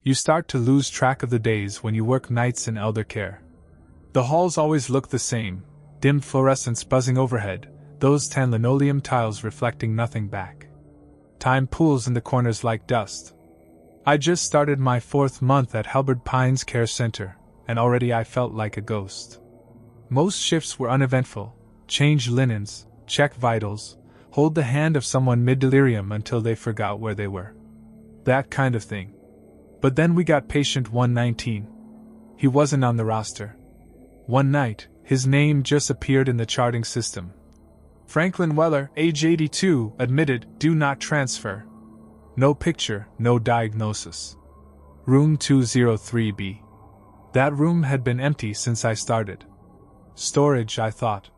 You start to lose track of the days when you work nights in elder care. The halls always look the same, dim fluorescence buzzing overhead, those tan linoleum tiles reflecting nothing back. Time pools in the corners like dust. I just started my 4th month at Halberd Pines Care Center, and already I felt like a ghost. Most shifts were uneventful: change linens, check vitals, hold the hand of someone mid-delirium until they forgot where they were. That kind of thing. But then we got patient 119. He wasn't on the roster. One night, his name just appeared in the charting system. Franklin Weller, age 82, admitted, do not transfer. No picture, no diagnosis. Room 203B. That room had been empty since I started. Storage, I thought.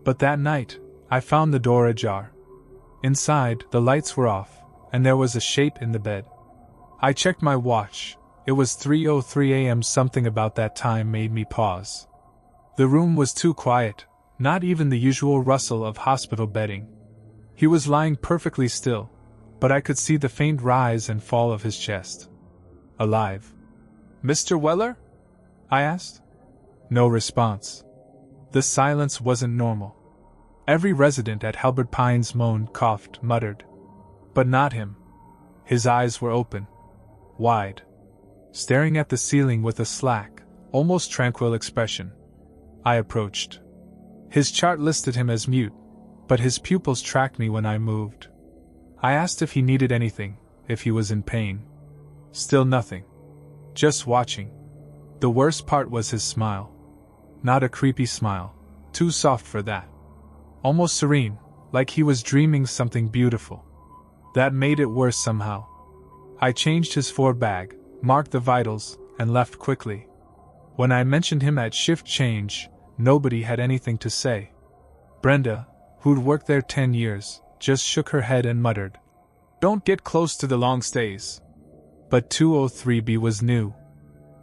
But that night, I found the door ajar. Inside, the lights were off, and there was a shape in the bed. I checked my watch. It was 3:03 a.m. Something about that time made me pause. The room was too quiet, not even the usual rustle of hospital bedding. He was lying perfectly still, but I could see the faint rise and fall of his chest. Alive. "Mr. Weller?" I asked. No response. The silence wasn't normal. Every resident at Halberd Pines moaned, coughed, muttered. But not him. His eyes were open. Wide. Staring at the ceiling with a slack, almost tranquil expression. I approached. His chart listed him as mute, but his pupils tracked me when I moved. I asked if he needed anything, if he was in pain. Still nothing. Just watching. The worst part was his smile. Not a creepy smile, too soft for that. Almost serene, like he was dreaming something beautiful. That made it worse somehow. I changed his 4 bag, marked the vitals, and left quickly. When I mentioned him at shift change, nobody had anything to say. Brenda, who'd worked there 10 years, just shook her head and muttered, "Don't get close to the long stays." But 203B was new.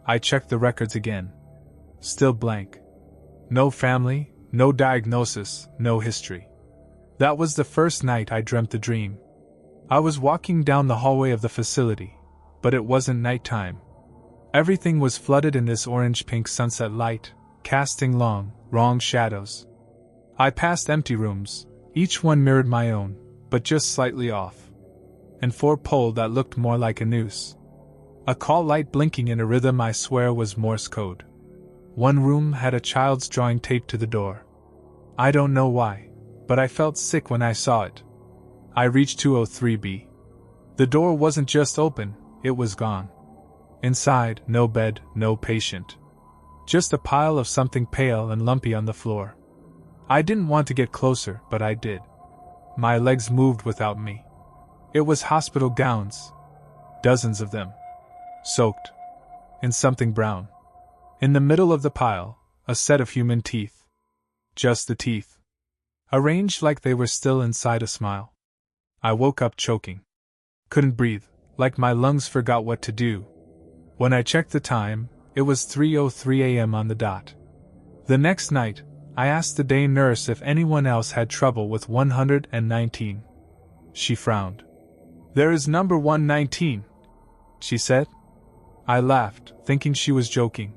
I checked the records again. Still blank. No family, no diagnosis, no history. That was the first night I dreamt the dream. I was walking down the hallway of the facility, but it wasn't nighttime. Everything was flooded in this orange-pink sunset light, casting long, wrong shadows. I passed empty rooms, each one mirrored my own, but just slightly off. And 4 pole that looked more like a noose. A call light blinking in a rhythm I swear was Morse code. One room had a child's drawing taped to the door. I don't know why, but I felt sick when I saw it. I reached 203B. The door wasn't just open, it was gone. Inside, no bed, no patient. Just a pile of something pale and lumpy on the floor. I didn't want to get closer, but I did. My legs moved without me. It was hospital gowns. Dozens of them. Soaked. In something brown. In the middle of the pile, a set of human teeth. Just the teeth. Arranged like they were still inside a smile. I woke up choking. Couldn't breathe, like my lungs forgot what to do. When I checked the time, it was 3:03 a.m. on the dot. The next night, I asked the day nurse if anyone else had trouble with 119. She frowned. "There is number 119, she said. I laughed, thinking she was joking.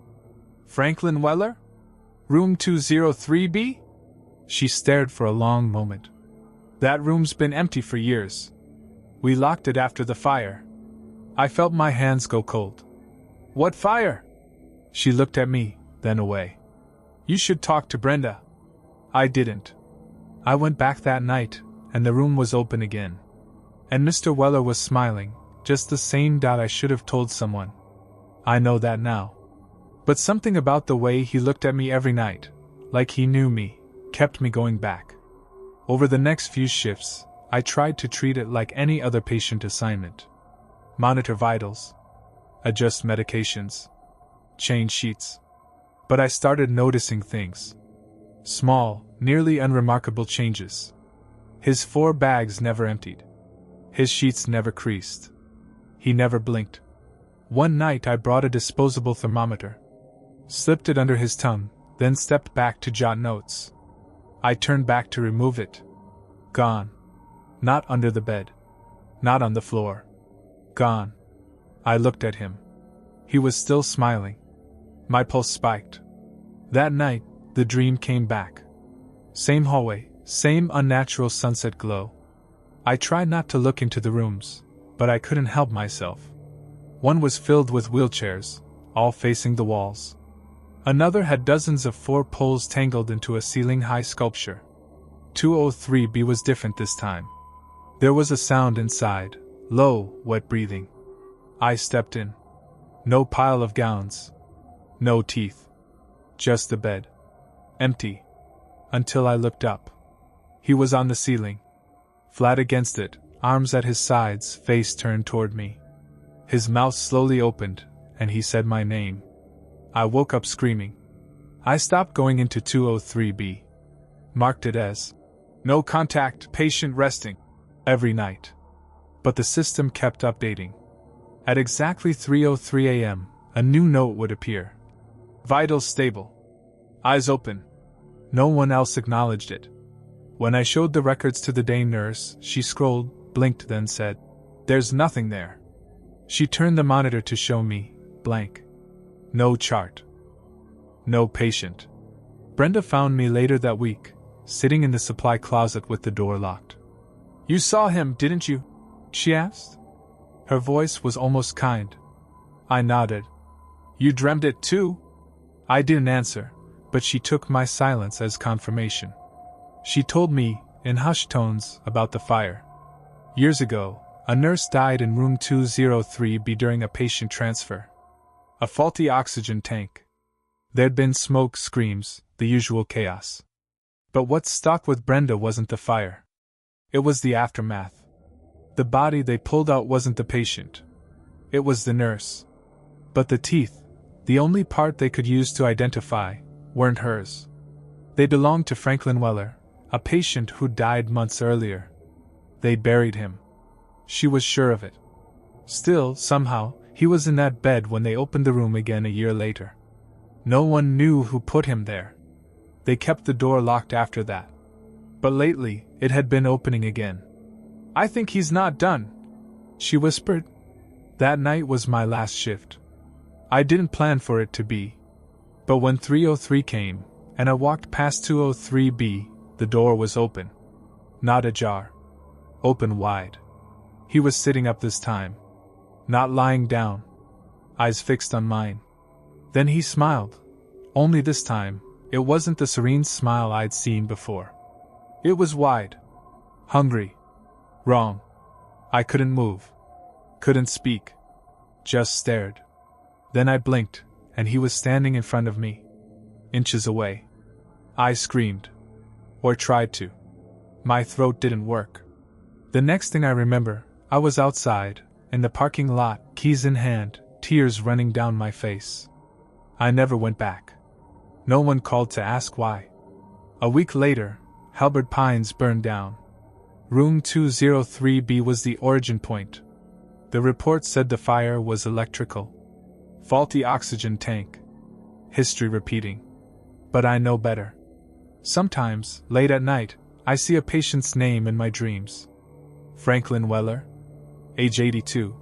"Franklin Weller? Room 203B? She stared for a long moment. "That room's been empty for years. We locked it after the fire." I felt my hands go cold. "What fire?" She looked at me, then away. "You should talk to Brenda." I didn't. I went back that night, and the room was open again. And Mr. Weller was smiling, just the same. I should have told someone. I know that now. But something about the way he looked at me every night, like he knew me, kept me going back. Over the next few shifts, I tried to treat it like any other patient assignment. Monitor vitals. Adjust medications. Change sheets. But I started noticing things. Small, nearly unremarkable changes. His 4 bags never emptied. His sheets never creased. He never blinked. One night I brought a disposable thermometer. Slipped it under his tongue, then stepped back to jot notes. I turned back to remove it. Gone. Not under the bed. Not on the floor. Gone. I looked at him. He was still smiling. My pulse spiked. That night, the dream came back. Same hallway, same unnatural sunset glow. I tried not to look into the rooms, but I couldn't help myself. One was filled with wheelchairs, all facing the walls. Another had dozens of 4 poles tangled into a ceiling-high sculpture. 203B was different this time. There was a sound inside, low, wet breathing. I stepped in. No pile of gowns. No teeth. Just the bed. Empty. Until I looked up. He was on the ceiling. Flat against it, arms at his sides, face turned toward me. His mouth slowly opened, and he said my name. I woke up screaming. I stopped going into 203B. Marked it as no contact, patient resting, every night. But the system kept updating. At exactly 3:03 a.m., a new note would appear. Vitals stable. Eyes open. No one else acknowledged it. When I showed the records to the day nurse, she scrolled, blinked, then said, "There's nothing there." She turned the monitor to show me, blank. No chart. No patient. Brenda found me later that week, sitting in the supply closet with the door locked. "You saw him, didn't you?" she asked. Her voice was almost kind. I nodded. "You dreamt it too?" I didn't answer, but she took my silence as confirmation. She told me, in hushed tones, about the fire. Years ago, a nurse died in room 203B during a patient transfer. A faulty oxygen tank. There'd been smoke, screams, the usual chaos. But what stuck with Brenda wasn't the fire. It was the aftermath. The body they pulled out wasn't the patient. It was the nurse. But the teeth, the only part they could use to identify, weren't hers. They belonged to Franklin Weller, a patient who died months earlier. They'd buried him. She was sure of it. Still, somehow, he was in that bed when they opened the room again a year later. No one knew who put him there. They kept the door locked after that. But lately, it had been opening again. "I think he's not done," she whispered. That night was my last shift. I didn't plan for it to be. But when 3:03 came, and I walked past 203B, the door was open. Not ajar. Open wide. He was sitting up this time. Not lying down. Eyes fixed on mine. Then he smiled. Only this time, it wasn't the serene smile I'd seen before. It was wide. Hungry. Wrong. I couldn't move. Couldn't speak. Just stared. Then I blinked, and he was standing in front of me. Inches away. I screamed. Or tried to. My throat didn't work. The next thing I remember, I was outside, in the parking lot, keys in hand, tears running down my face. I never went back. No one called to ask why. A week later, Halberd Pines burned down. Room 203B was the origin point. The report said the fire was electrical. Faulty oxygen tank. History repeating. But I know better. Sometimes, late at night, I see a patient's name in my dreams. Franklin Weller. Age 82.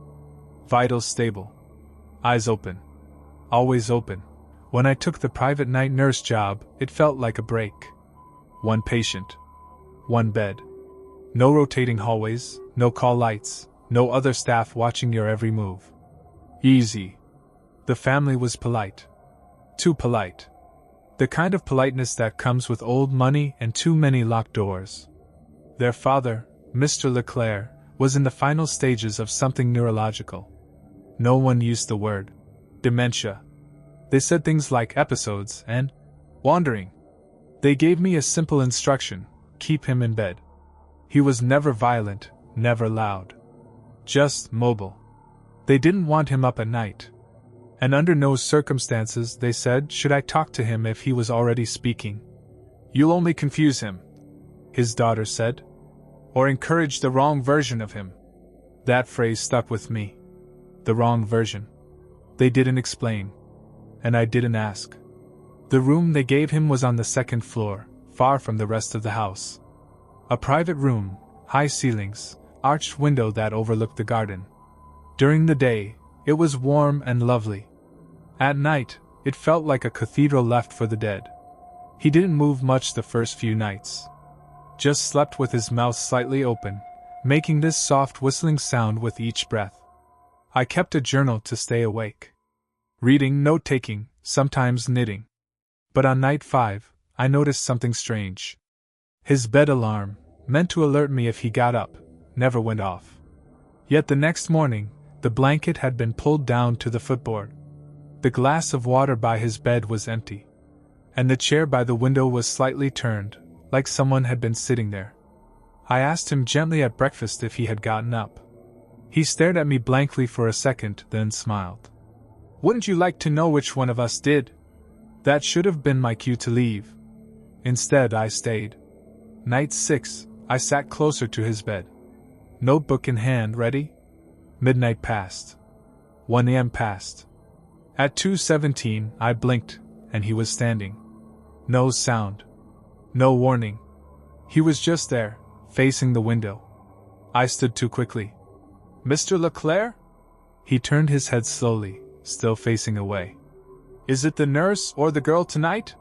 Vitals stable. Eyes open. Always open. When I took the private night nurse job, it felt like a break. One patient. One bed. No rotating hallways, no call lights, no other staff watching your every move. Easy. The family was polite. Too polite. The kind of politeness that comes with old money and too many locked doors. Their father, Mr. Leclerc, was in the final stages of something neurological. No one used the word dementia. They said things like episodes and wandering. They gave me a simple instruction: keep him in bed. He was never violent, never loud. Just mobile. They didn't want him up at night. And under no circumstances, they said, should I talk to him if he was already speaking. "You'll only confuse him," his daughter said. "Or encourage the wrong version of him." That phrase stuck with me. The wrong version. They didn't explain. And I didn't ask. The room they gave him was on the second floor, far from the rest of the house. A private room, high ceilings, arched window that overlooked the garden. During the day, it was warm and lovely. At night, it felt like a cathedral left for the dead. He didn't move much the first few nights. Just slept with his mouth slightly open, making this soft whistling sound with each breath. I kept a journal to stay awake. Reading, note-taking, sometimes knitting. But on night 5, I noticed something strange. His bed alarm, meant to alert me if he got up, never went off. Yet the next morning, the blanket had been pulled down to the footboard. The glass of water by his bed was empty. And the chair by the window was slightly turned, like someone had been sitting there. I asked him gently at breakfast if he had gotten up. He stared at me blankly for a second, then smiled. "Wouldn't you like to know which one of us did?" That should have been my cue to leave. Instead, I stayed. Night 6, I sat closer to his bed. Notebook in hand, ready? Midnight passed. 1 a.m. passed. At 2:17, I blinked, and he was standing. No sound. No warning. He was just there, facing the window. I stood too quickly. "Mr. Leclerc?" He turned his head slowly, still facing away. "Is it the nurse or the girl tonight?"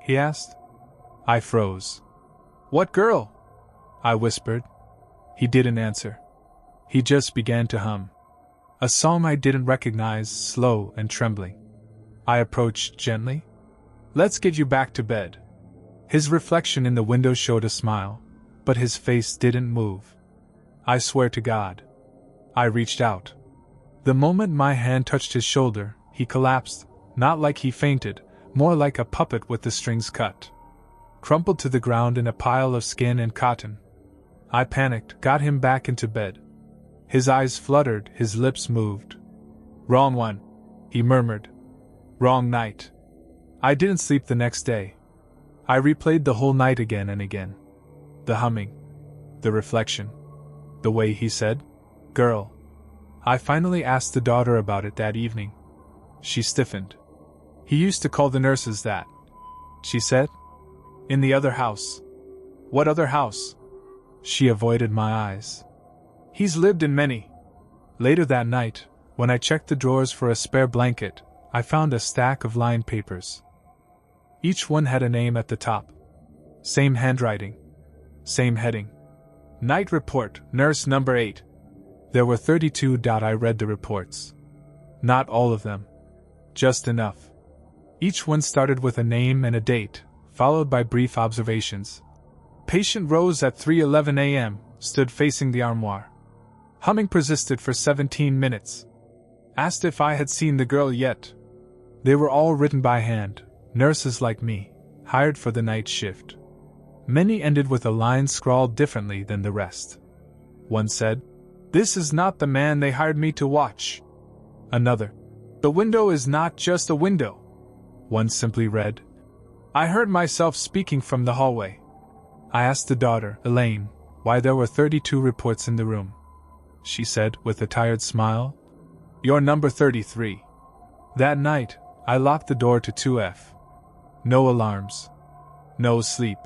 he asked. I froze. "What girl?" I whispered. He didn't answer. He just began to hum. A song I didn't recognize, slow and trembling. I approached gently. "Let's get you back to bed." His reflection in the window showed a smile, but his face didn't move. I swear to God. I reached out. The moment my hand touched his shoulder, he collapsed, not like he fainted, more like a puppet with the strings cut. Crumpled to the ground in a pile of skin and cotton. I panicked, got him back into bed. His eyes fluttered, his lips moved. "Wrong one," he murmured. "Wrong night." I didn't sleep the next day. I replayed the whole night again and again. The humming. The reflection. The way he said, "Girl." I finally asked the daughter about it that evening. She stiffened. "He used to call the nurses that," she said. "In the other house." "What other house?" She avoided my eyes. "He's lived in many." Later that night, when I checked the drawers for a spare blanket, I found a stack of lined papers. Each one had a name at the top. Same handwriting. Same heading. "Night report, nurse number 8. There were 32. I read the reports. Not all of them. Just enough. Each one started with a name and a date, followed by brief observations. Patient rose at 3:11 a.m., stood facing the armoire. Humming persisted for 17 minutes. Asked if I had seen the girl yet. They were all written by hand, nurses like me, hired for the night shift. Many ended with a line scrawled differently than the rest. One said, "This is not the man they hired me to watch." Another, "The window is not just a window." One simply read, "I heard myself speaking from the hallway." I asked the daughter, Elaine, why there were 32 reports in the room. She said, with a tired smile, "You're number 33. That night, I locked the door to 2F. No alarms. No sleep.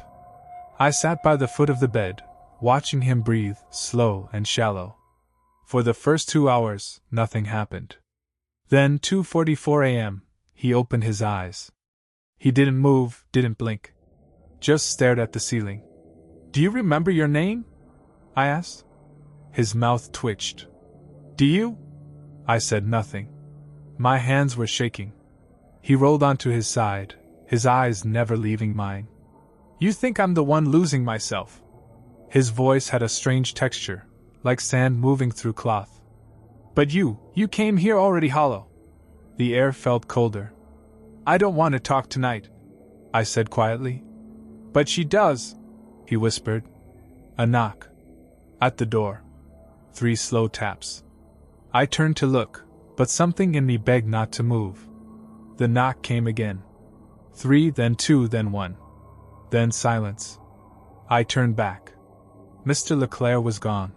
I sat by the foot of the bed, watching him breathe, slow and shallow. For the first 2 hours, nothing happened. Then, 2:44 a.m., he opened his eyes. He didn't move, didn't blink. Just stared at the ceiling. "Do you remember your name?" I asked. His mouth twitched. "Do you?" I said nothing. My hands were shaking. He rolled onto his side, his eyes never leaving mine. "You think I'm the one losing myself?" His voice had a strange texture, like sand moving through cloth. "But you came here already hollow." The air felt colder. "I don't want to talk tonight," I said quietly. "But she does," he whispered. A knock. At the door. 3 slow taps. I turned to look, but something in me begged not to move. The knock came again. 3, then 2, then 1. Then silence. I turned back. Mr. Leclerc was gone.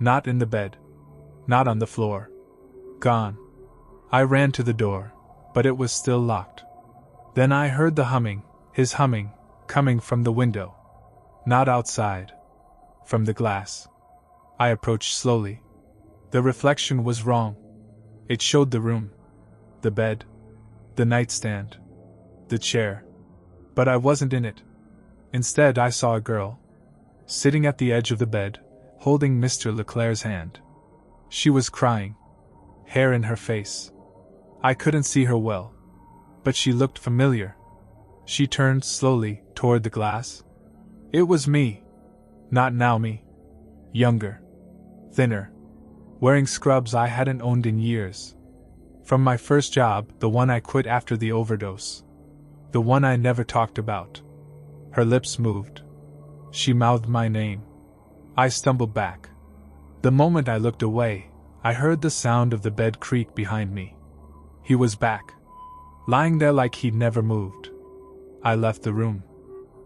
Not in the bed. Not on the floor. Gone. I ran to the door, but it was still locked. Then I heard the humming, his humming, coming from the window. Not outside. From the glass. I approached slowly. The reflection was wrong. It showed the room. The bed. the nightstand, the chair. But I wasn't in it. Instead, I saw a girl, sitting at the edge of the bed, holding Mr. Leclerc's hand. She was crying, hair in her face. I couldn't see her well, but she looked familiar. She turned slowly toward the glass. It was me. Not Naomi. Younger. Thinner. Wearing scrubs I hadn't owned in years. From my first job, the one I quit after the overdose. The one I never talked about. Her lips moved. She mouthed my name. I stumbled back. The moment I looked away, I heard the sound of the bed creak behind me. He was back, lying there like he'd never moved. I left the room.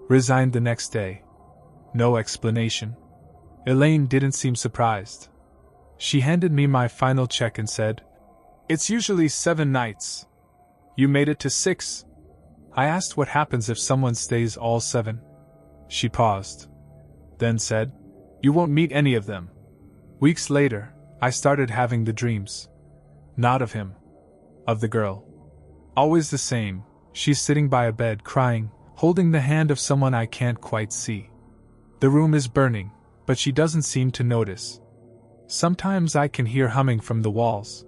Resigned the next day. No explanation. Elaine didn't seem surprised. She handed me my final check and said, "It's usually 7 nights. You made it to 6. I asked what happens if someone stays all 7. She paused. Then said, "You won't meet any of them." Weeks later, I started having the dreams. Not of him. Of the girl. Always the same. She's sitting by a bed crying, holding the hand of someone I can't quite see. The room is burning, but she doesn't seem to notice. Sometimes I can hear humming from the walls.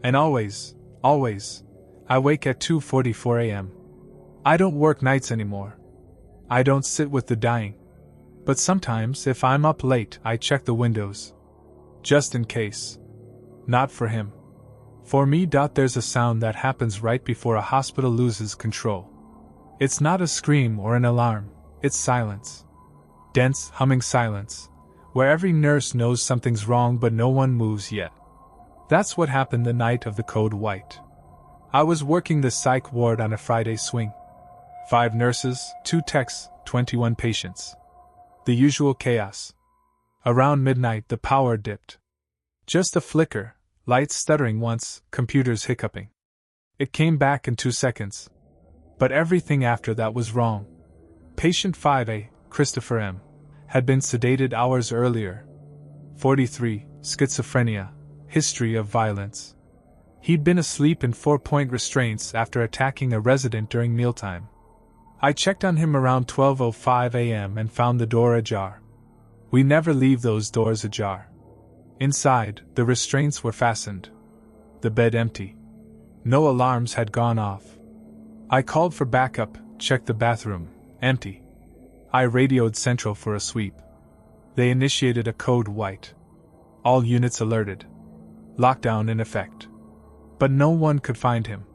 And always, I wake at 2:44 a.m. I don't work nights anymore. I don't sit with the dying. But sometimes, if I'm up late, I check the windows. Just in case. Not for him. For me. There's a sound that happens right before a hospital loses control. It's not a scream or an alarm, it's silence. Dense, humming silence, where every nurse knows something's wrong but no one moves yet. That's what happened the night of the Code White. I was working the psych ward on a Friday swing. 5 nurses, 2 techs, 21 patients. The usual chaos. Around midnight the power dipped. Just a flicker, lights stuttering once, computers hiccuping. It came back in 2 seconds. But everything after that was wrong. Patient 5A, Christopher M., had been sedated hours earlier. 43, schizophrenia, history of violence. He'd been asleep in 4-point restraints after attacking a resident during mealtime. I checked on him around 12:05 a.m. and found the door ajar. We never leave those doors ajar. Inside, the restraints were fastened. The bed empty. No alarms had gone off. I called for backup, checked the bathroom, empty. I radioed Central for a sweep. They initiated a Code White. All units alerted. Lockdown in effect. But no one could find him.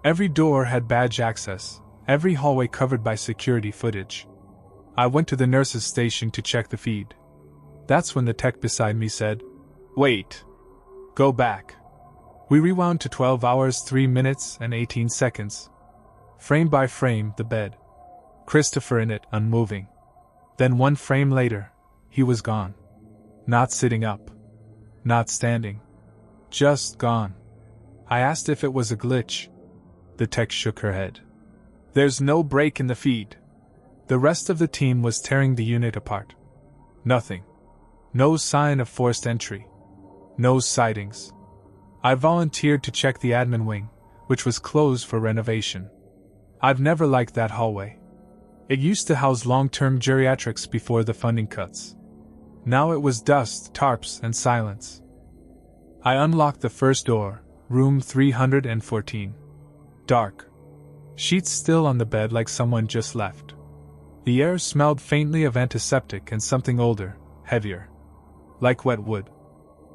Every door had badge access, every hallway covered by security footage. I went to the nurse's station to check the feed. That's when the tech beside me said, "Wait. Go back." We rewound to 12 hours 3 minutes and 18 seconds. Frame by frame, the bed. Christopher in it, unmoving. Then 1 frame later, he was gone. Not sitting up. Not standing. Just gone. I asked if it was a glitch. The tech shook her head. There's no break in the feed. The rest of the team was tearing the unit apart. Nothing. No sign of forced entry. No sightings. I volunteered to check the admin wing, which was closed for renovation. I've never liked that hallway. It used to house long-term geriatrics before the funding cuts. Now it was dust, tarps, and silence. I unlocked the first door, room 314. Dark. Sheets still on the bed like someone just left. The air smelled faintly of antiseptic and something older, heavier. Like wet wood.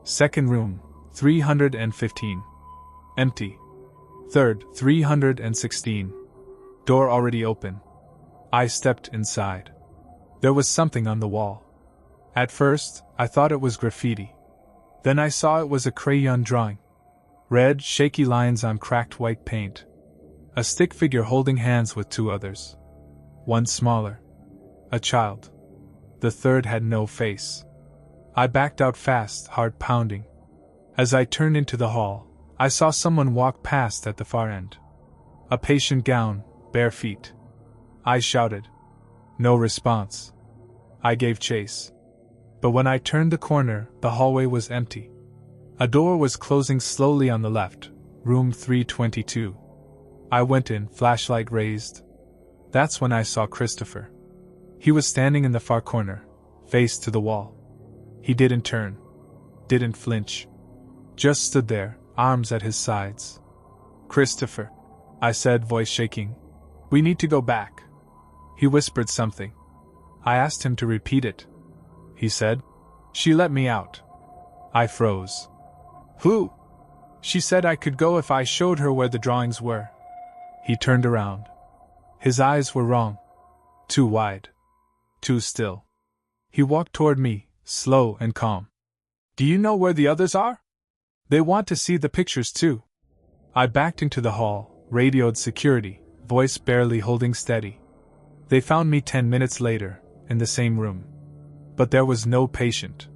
Second room, 315. Empty. Third, 316. Door already open. I stepped inside. There was something on the wall. At first, I thought it was graffiti. Then I saw it was a crayon drawing. Red, shaky lines on cracked white paint. A stick figure holding hands with 2 others. One smaller. A child. The third had no face. I backed out fast, heart pounding. As I turned into the hall, I saw someone walk past at the far end. A patient gown, bare feet. I shouted. No response. I gave chase. But when I turned the corner, the hallway was empty. A door was closing slowly on the left, room 322. I went in, flashlight raised. That's when I saw Christopher. He was standing in the far corner, face to the wall. He didn't turn. Didn't flinch. Just stood there, arms at his sides. "Christopher," I said, voice shaking. "We need to go back." He whispered something. I asked him to repeat it. He said, "She let me out." I froze. "Who?" "She said I could go if I showed her where the drawings were." He turned around. His eyes were wrong. Too wide. Too still. He walked toward me, slow and calm. "Do you know where the others are? They want to see the pictures too." I backed into the hall, radioed security, voice barely holding steady. They found me 10 minutes later, in the same room. But there was no patient.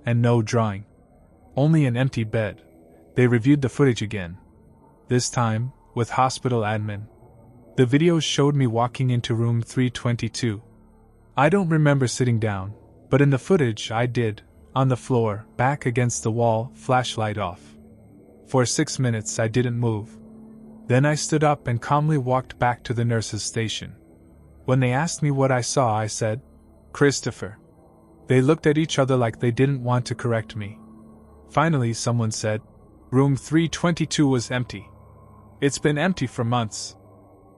And no drawing. Only an empty bed. They reviewed the footage again. This time, with hospital admin. The videos showed me walking into room 322. I don't remember sitting down, but in the footage I did, on the floor, back against the wall, flashlight off. For 6 minutes I didn't move. Then I stood up and calmly walked back to the nurse's station. When they asked me what I saw, I said, "Christopher." They looked at each other like they didn't want to correct me. Finally someone said, "Room 322 was empty." "It's been empty for months."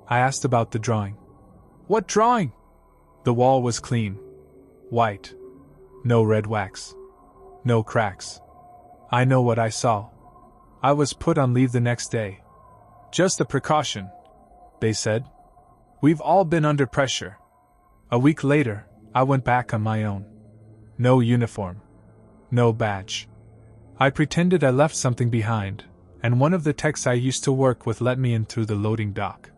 I asked about the drawing. "What drawing?" The wall was clean. White. No red wax. No cracks. I know what I saw. I was put on leave the next day. "Just a precaution," they said. "We've all been under pressure." A week later, I went back on my own. No uniform. No badge. I pretended I left something behind, and one of the techs I used to work with let me in through the loading dock.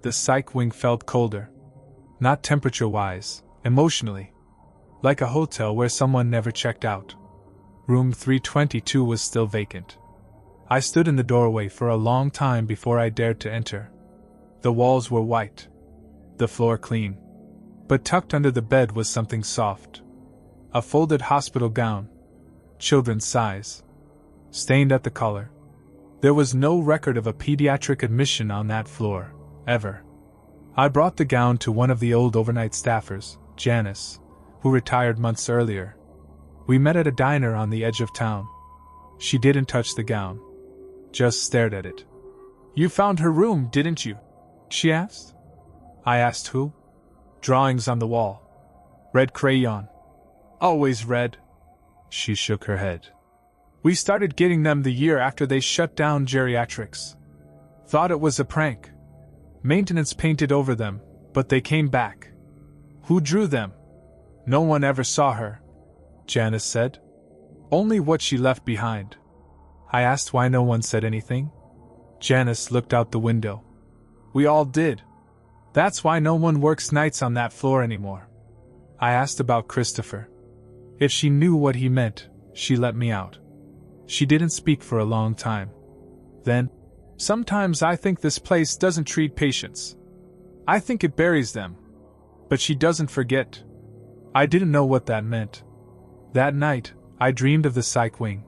The psych wing felt colder. Not temperature-wise, emotionally. Like a hotel where someone never checked out. Room 322 was still vacant. I stood in the doorway for a long time before I dared to enter. The walls were white. The floor clean. But tucked under the bed was something soft. A folded hospital gown. Children's size. Stained at the collar. There was no record of a pediatric admission on that floor, ever. I brought the gown to one of the old overnight staffers, Janice, who retired months earlier. We met at a diner on the edge of town. She didn't touch the gown. Just stared at it. "You found her room, didn't you?" she asked. I asked who. "Drawings on the wall. Red crayon. Always red." She shook her head. "We started getting them the year after they shut down geriatrics. Thought it was a prank. Maintenance painted over them, but they came back." "Who drew them?" "No one ever saw her," Janice said. "Only what she left behind." I asked why no one said anything. Janice looked out the window. "We all did. That's why no one works nights on that floor anymore." I asked about Christopher. If she knew what he meant, she let me out. She didn't speak for a long time. Then, "Sometimes I think this place doesn't treat patients. I think it buries them. But she doesn't forget." I didn't know what that meant. That night, I dreamed of the psych wing.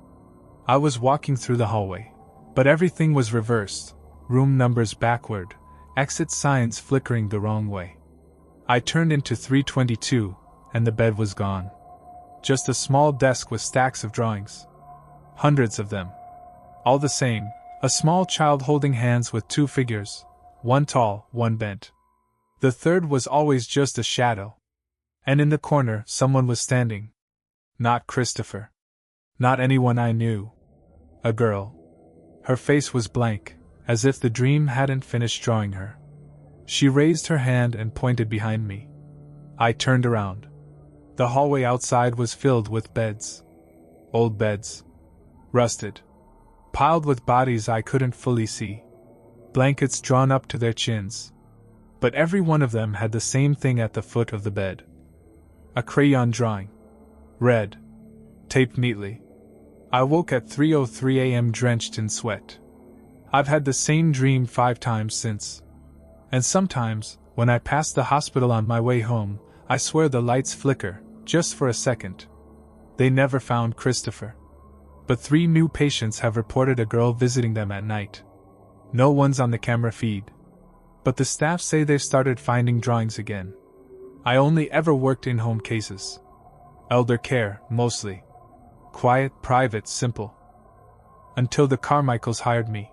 I was walking through the hallway, but everything was reversed, room numbers backward, exit signs flickering the wrong way. I turned into 322, and the bed was gone. Just a small desk with stacks of drawings. Hundreds of them. All the same, a small child holding hands with two figures, one tall, one bent. The third was always just a shadow. And in the corner, someone was standing. Not Christopher. Not anyone I knew. A girl. Her face was blank, as if the dream hadn't finished drawing her. She raised her hand and pointed behind me. I turned around. The hallway outside was filled with beds. Old beds. Rusted. Piled with bodies I couldn't fully see. Blankets drawn up to their chins. But every one of them had the same thing at the foot of the bed. A crayon drawing. Red. Taped neatly. I woke at 3:03 a.m. drenched in sweat. I've had the same dream 5 times since. And sometimes, when I pass the hospital on my way home, I swear the lights flicker, just for a second. They never found Christopher. But 3 new patients have reported a girl visiting them at night. No one's on the camera feed. But the staff say they've started finding drawings again. I only ever worked in home cases. Elder care, mostly. Quiet, private, simple. Until the Carmichaels hired me.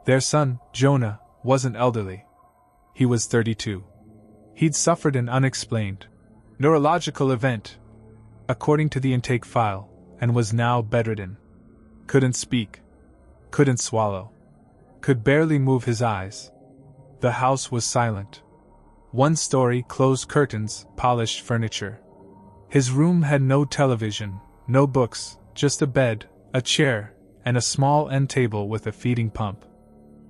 Their son, Jonah, wasn't elderly. He was 32. He'd suffered an unexplained neurological event, according to the intake file, and was now bedridden. Couldn't speak. Couldn't swallow. Could barely move his eyes. The house was silent. One story, closed curtains, polished furniture. His room had no television, no books, just a bed, a chair, and a small end table with a feeding pump.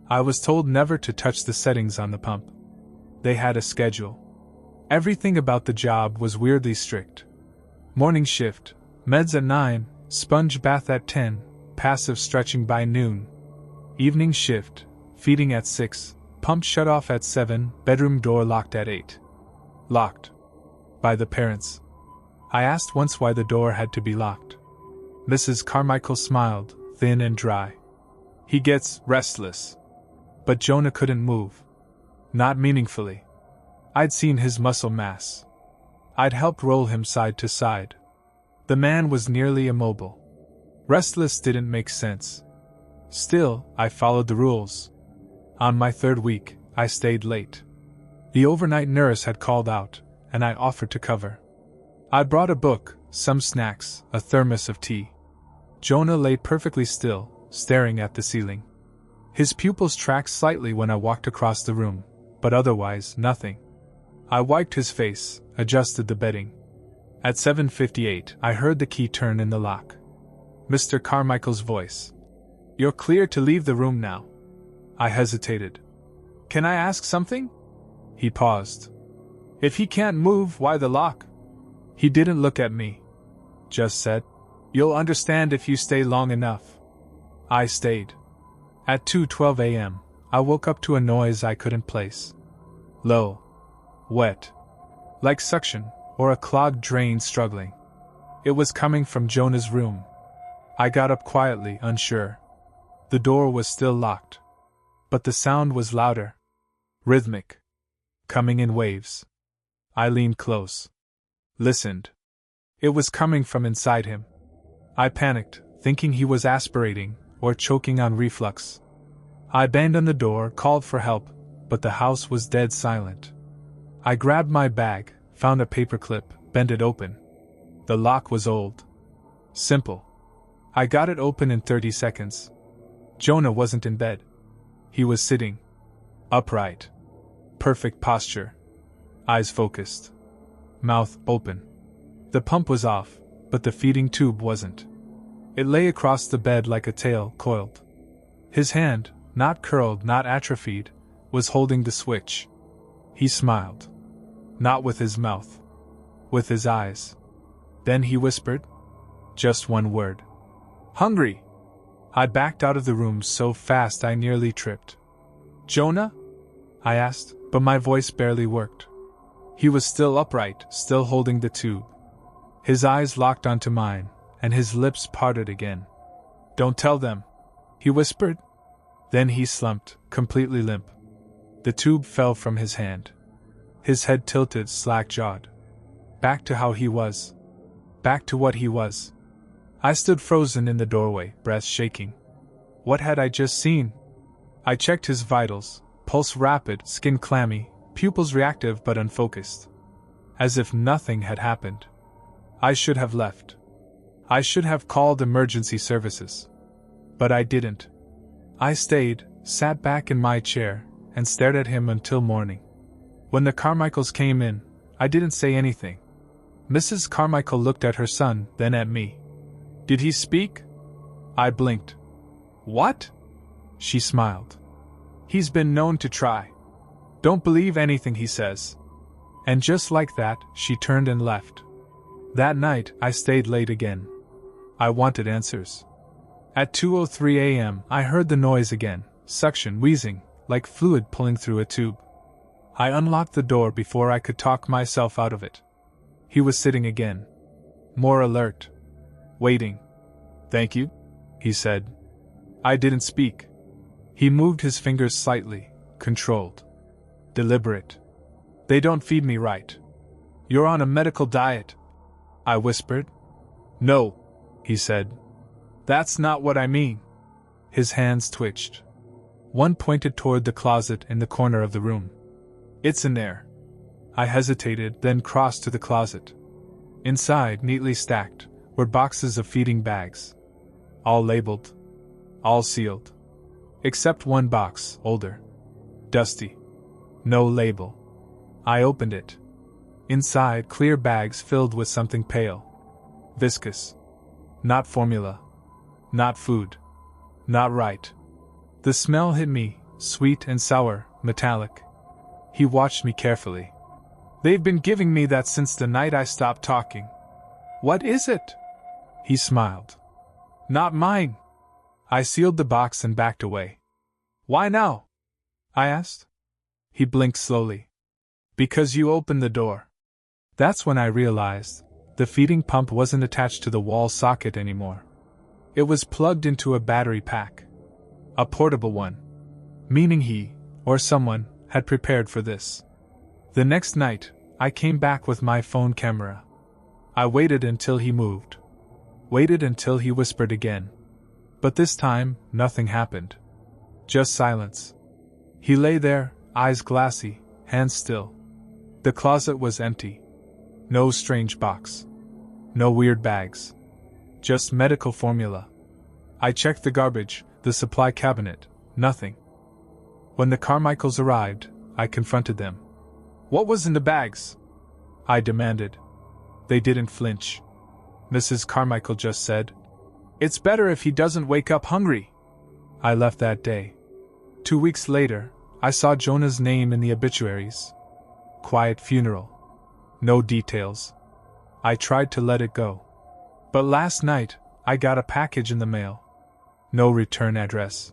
I was told never to touch the settings on the pump. They had a schedule. Everything about the job was weirdly strict. Morning shift, meds at 9, sponge bath at 10, passive stretching by noon. Evening shift, feeding at 6, pump shut off at 7, bedroom door locked at 8. Locked. By the parents. I asked once why the door had to be locked. Mrs. Carmichael smiled, thin and dry. He gets restless. But Jonah couldn't move. Not meaningfully. I'd seen his muscle mass. I'd helped roll him side to side. The man was nearly immobile. Restless didn't make sense. Still, I followed the rules. On my third week, I stayed late. The overnight nurse had called out, and I offered to cover. I brought a book, some snacks, a thermos of tea. Jonah lay perfectly still, staring at the ceiling. His pupils tracked slightly when I walked across the room, but otherwise nothing. I wiped his face, adjusted the bedding. At 7:58, I heard the key turn in the lock. Mr. Carmichael's voice. "You're clear to leave the room now." I hesitated. "Can I ask something?" He paused. "If he can't move, why the lock?" He didn't look at me. Just said, "You'll understand if you stay long enough." I stayed. At 2:12 a.m., I woke up to a noise I couldn't place. Low. Wet. Like suction, or a clogged drain struggling. It was coming from Jonah's room. I got up quietly, unsure. The door was still locked. But the sound was louder. Rhythmic. Coming in waves. I leaned close. Listened. It was coming from inside him. I panicked, thinking he was aspirating, or choking on reflux. I banged on the door, called for help, but the house was dead silent. I grabbed my bag, found a paperclip, bent it open. The lock was old. Simple. I got it open in 30 seconds. Jonah wasn't in bed. He was sitting. Upright. Perfect posture. Eyes focused. Mouth open. The pump was off, but the feeding tube wasn't. It lay across the bed like a tail, coiled. His hand, not curled, not atrophied, was holding the switch. He smiled. Not with his mouth. With his eyes. Then he whispered. Just one word. "Hungry." I backed out of the room so fast I nearly tripped. "Jonah?" I asked, but my voice barely worked. He was still upright, still holding the tube. His eyes locked onto mine, and his lips parted again. "Don't tell them," he whispered. Then he slumped, completely limp. The tube fell from his hand. His head tilted, slack-jawed. Back to how he was. Back to what he was. I stood frozen in the doorway, breath shaking. What had I just seen? I checked his vitals, pulse rapid, skin clammy, pupils reactive but unfocused. As if nothing had happened. I should have left. I should have called emergency services. But I didn't. I stayed, sat back in my chair, and stared at him until morning. When the Carmichaels came in, I didn't say anything. Mrs. Carmichael looked at her son, then at me. "Did he speak?" I blinked. "What?" She smiled. "He's been known to try. Don't believe anything he says." And just like that, she turned and left. That night, I stayed late again. I wanted answers. At 2:03 a.m., I heard the noise again, suction, wheezing, like fluid pulling through a tube. I unlocked the door before I could talk myself out of it. He was sitting again. More alert. Waiting. "Thank you," he said. I didn't speak. He moved his fingers slightly, controlled. Deliberate. They don't feed me right. You're on a medical diet, I whispered. No, he said. That's not what I mean. His hands twitched. One pointed toward the closet in the corner of the room. It's in there. I hesitated, then crossed to the closet. Inside, neatly stacked, were boxes of feeding bags. All labeled. All sealed. Except one box, older. Dusty. No label. I opened it. Inside, clear bags filled with something pale. Viscous. Not formula. Not food. Not right. The smell hit me, sweet and sour, metallic. He watched me carefully. They've been giving me that since the night I stopped talking. What is it? He smiled. Not mine. I sealed the box and backed away. Why now? I asked. He blinked slowly. Because you opened the door. That's when I realized the feeding pump wasn't attached to the wall socket anymore. It was plugged into a battery pack. A portable one. Meaning he, or someone, had prepared for this. The next night, I came back with my phone camera. I waited until he moved. Waited until he whispered again. But this time, nothing happened. Just silence. He lay there, eyes glassy, hands still. The closet was empty. No strange box. No weird bags. Just medical formula. I checked the garbage, the supply cabinet, nothing. When the Carmichaels arrived, I confronted them. What was in the bags? I demanded. They didn't flinch. Mrs. Carmichael just said, It's better if he doesn't wake up hungry. I left that day. 2 weeks later, I saw Jonah's name in the obituaries. Quiet funeral. No details. I tried to let it go. But last night, I got a package in the mail. No return address.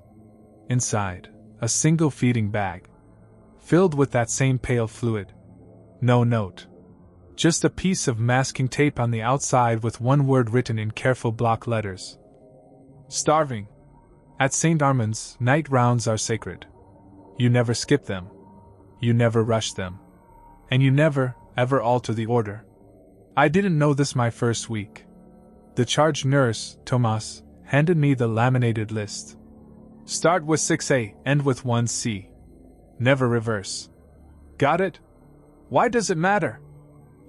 Inside, a single feeding bag. Filled with that same pale fluid. No note. Just a piece of masking tape on the outside with one word written in careful block letters. Starving. At St. Armand's, night rounds are sacred. You never skip them. You never rush them. And you never, ever alter the order. I didn't know this my first week. The charge nurse, Tomas, handed me the laminated list. Start with 6A, end with 1C. Never reverse. Got it? Why does it matter?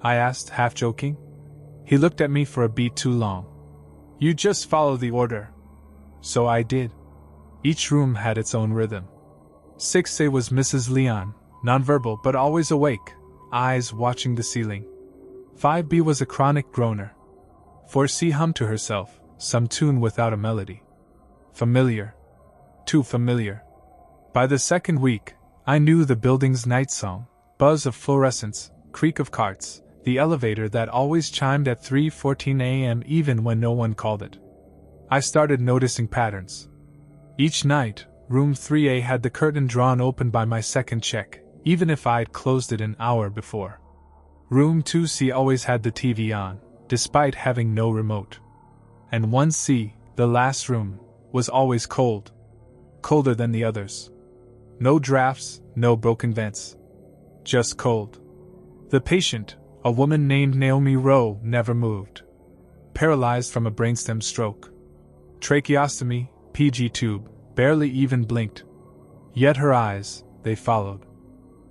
I asked, half joking. He looked at me for a beat too long. You just follow the order. So I did. Each room had its own rhythm. 6A was Mrs. Leon, nonverbal but always awake, eyes watching the ceiling. 5B was a chronic groaner. 4C hummed to herself, some tune without a melody. Familiar. Too familiar. By the second week, I knew the building's night song, buzz of fluorescents, creak of carts, the elevator that always chimed at 3:14 a.m. even when no one called it. I started noticing patterns. Each night, room 3A had the curtain drawn open by my second check, even if I'd closed it an hour before. Room 2C always had the TV on, despite having no remote. And 1C, the last room, was always cold. Colder than the others. No drafts, no broken vents. Just cold. The patient, a woman named Naomi Rowe, never moved. Paralyzed from a brainstem stroke. Tracheostomy, PG tube, barely even blinked. Yet her eyes, they followed.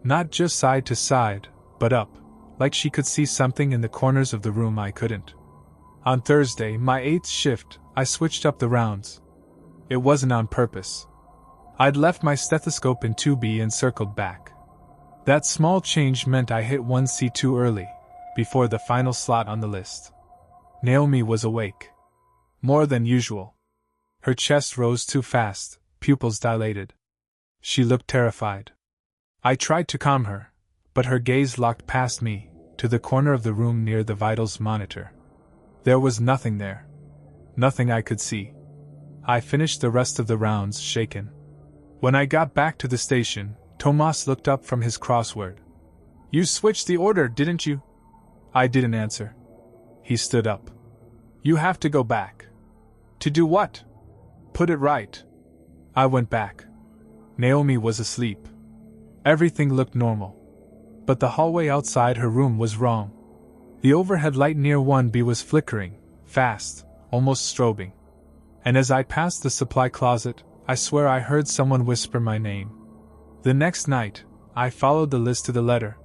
Not just side to side, but up, like she could see something in the corners of the room I couldn't. On Thursday, my 8th shift, I switched up the rounds. It wasn't on purpose. I'd left my stethoscope in 2B and circled back. That small change meant I hit 1C too early, before the final slot on the list. Naomi was awake. More than usual. Her chest rose too fast, pupils dilated. She looked terrified. I tried to calm her, but her gaze locked past me, to the corner of the room near the vitals monitor. There was nothing there. Nothing I could see. I finished the rest of the rounds shaken. When I got back to the station, Tomas looked up from his crossword. You switched the order, didn't you? I didn't answer. He stood up. You have to go back. To do what? Put it right. I went back. Naomi was asleep. Everything looked normal. But the hallway outside her room was wrong. The overhead light near 1B was flickering, fast, almost strobing. And as I passed the supply closet, I swear I heard someone whisper my name. The next night, I followed the list to the letter.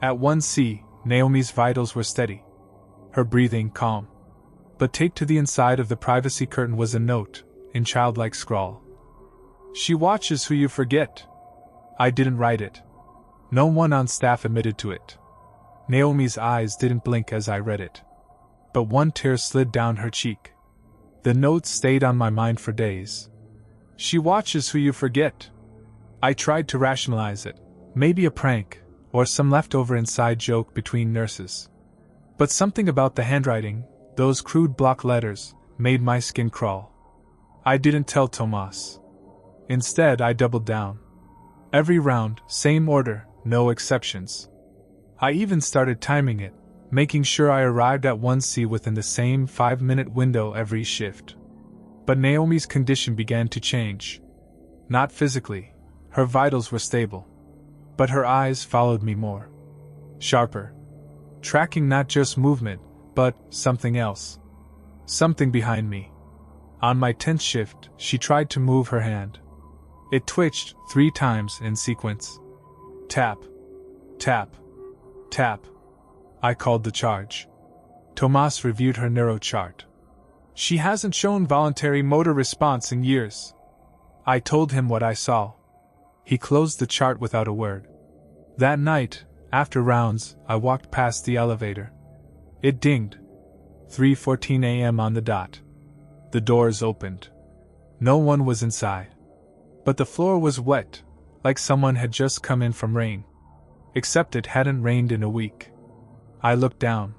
At 1C, Naomi's vitals were steady. Her breathing calm. But taped to the inside of the privacy curtain was a note, in childlike scrawl. She watches who you forget. I didn't write it. No one on staff admitted to it. Naomi's eyes didn't blink as I read it. But one tear slid down her cheek. The note stayed on my mind for days. She watches who you forget. I tried to rationalize it, maybe a prank, or some leftover inside joke between nurses. But something about the handwriting, those crude block letters, made my skin crawl. I didn't tell Tomas. Instead, I doubled down. Every round, same order, no exceptions. I even started timing it, making sure I arrived at 1C within the same 5-minute window every shift. But Naomi's condition began to change. Not physically, her vitals were stable. But her eyes followed me more. Sharper. Tracking not just movement, but something else. Something behind me. On my 10th shift, she tried to move her hand. It twitched 3 times in sequence. Tap. Tap. Tap. I called the charge. Tomas reviewed her neuro chart. She hasn't shown voluntary motor response in years. I told him what I saw. He closed the chart without a word. That night, after rounds, I walked past the elevator. It dinged. 3:14 a.m. on the dot. The doors opened. No one was inside. But the floor was wet, like someone had just come in from rain. Except it hadn't rained in a week. I looked down.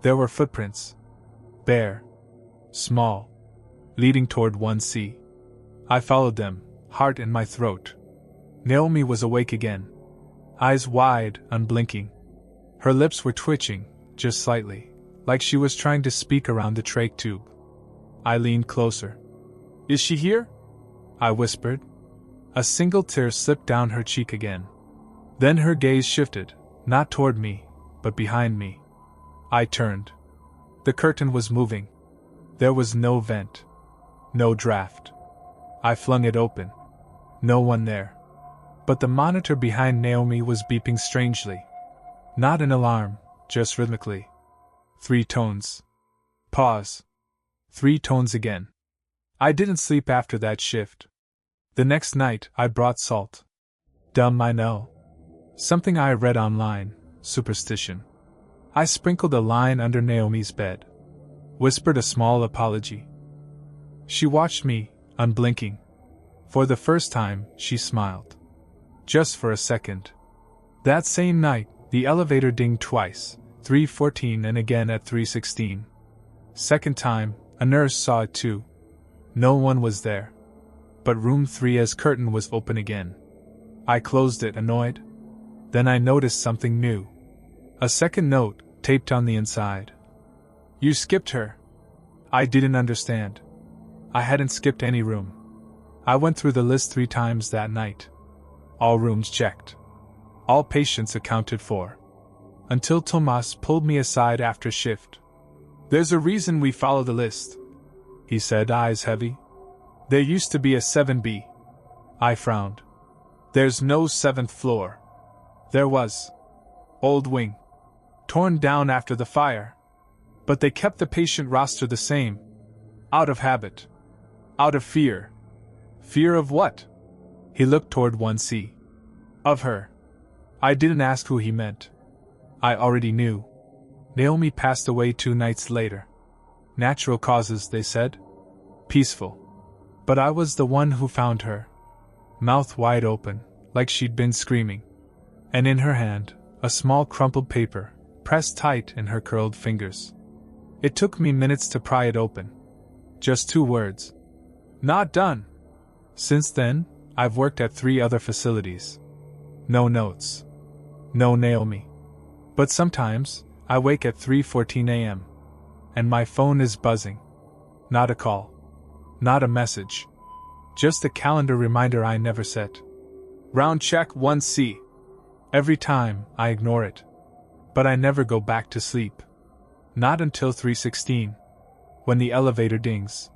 There were footprints. Bare. Small. Leading toward 1C. I followed them, heart in my throat. Naomi was awake again. Eyes wide, unblinking. Her lips were twitching, just slightly, like she was trying to speak around the trach tube. I leaned closer. Is she here? I whispered. A single tear slipped down her cheek again. Then her gaze shifted, not toward me, but behind me. I turned. The curtain was moving. There was no vent. No draft. I flung it open. No one there. But the monitor behind Naomi was beeping strangely. Not an alarm, just rhythmically. 3 tones. Pause. 3 tones again. I didn't sleep after that shift. The next night, I brought salt. Dumb, I know. Something I read online, superstition. I sprinkled a line under Naomi's bed. Whispered a small apology. She watched me, unblinking. For the first time, she smiled. Just for a second. That same night, the elevator dinged twice, 3:14 and again at 3:16. Second time, a nurse saw it too. No one was there. But room 3A's curtain was open again. I closed it, annoyed. Then I noticed something new. A second note, taped on the inside. You skipped her. I didn't understand. I hadn't skipped any room. I went through the list 3 times that night. All rooms checked. All patients accounted for. Until Tomas pulled me aside after shift. There's a reason we follow the list, he said, eyes heavy. There used to be a 7B. I frowned. There's no 7th floor. There was. Old wing. Torn down after the fire. But they kept the patient roster the same. Out of habit. Out of fear. Fear of what? He looked toward 1C. Of her. I didn't ask who he meant. I already knew. Naomi passed away 2 nights later. Natural causes, they said. Peaceful. But I was the one who found her. Mouth wide open, like she'd been screaming. And in her hand, a small crumpled paper, pressed tight in her curled fingers. It took me minutes to pry it open. Just 2 words. Not done. Since then, I've worked at 3 other facilities. No notes. No Naomi. But sometimes, I wake at 3:14 a.m. And my phone is buzzing. Not a call. Not a message. Just a calendar reminder I never set. Round check 1C. Every time, I ignore it. But I never go back to sleep. Not until 3:16. When the elevator dings.